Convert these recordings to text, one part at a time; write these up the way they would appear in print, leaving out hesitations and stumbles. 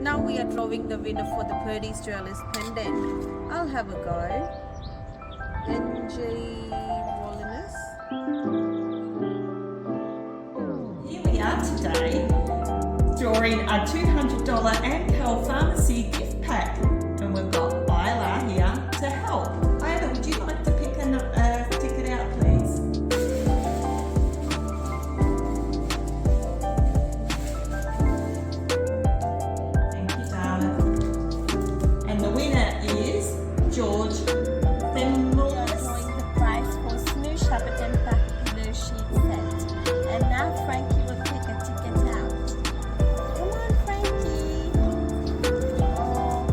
Now we are drawing the winner for the Purdeys Jewelers Pendant. I'll have a go. Ange. Here we are today, drawing a $200 Amcal Pharmacy gift pack. And we've got Isla here to help. Isla, would you like to pick a ticket out, please? Thank you, darling. And the winner is George Thimbles. Drawing the prize for Snooze Shepparton pack blue sheet set. And now Frankie will pick a ticket out. Come on, Frankie. Oh.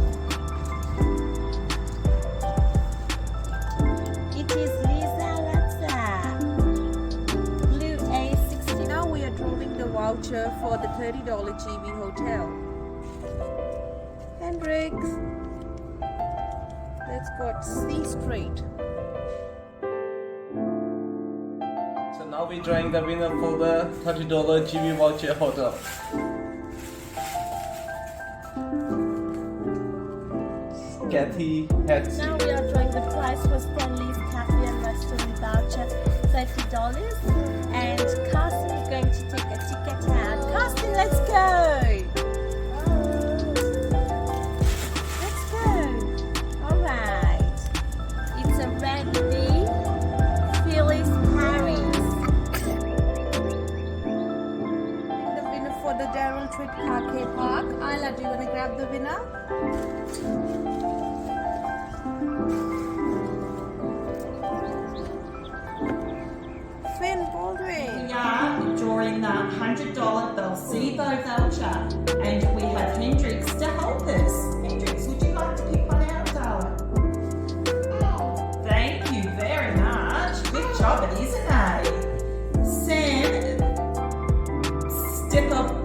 It is Lisa Latza. Blue A60. Now we are drawing the voucher for the $30 GB hotel. Hendrix. Let's go C Street. So now we're drawing the winner for the $30 GB voucher hotel. Kathy has Now we are drawing the prize for Stanley's Cafe and Restaurant voucher, $30. And Carson is going to take a ticket out. Carson, let's go! Let's go! Alright. It's a red V. Phyllis Harris. The winner for the Daryl Twitt Arcade Park. Isla, do you want to grab the winner? Finn Baldwin. We are drawing the $100 Belcibo voucher, and we have Hendrix to help us. Hendrix, would you like to pick one out, darling? Thank you very much. Good job, it isn't it? Sam, step up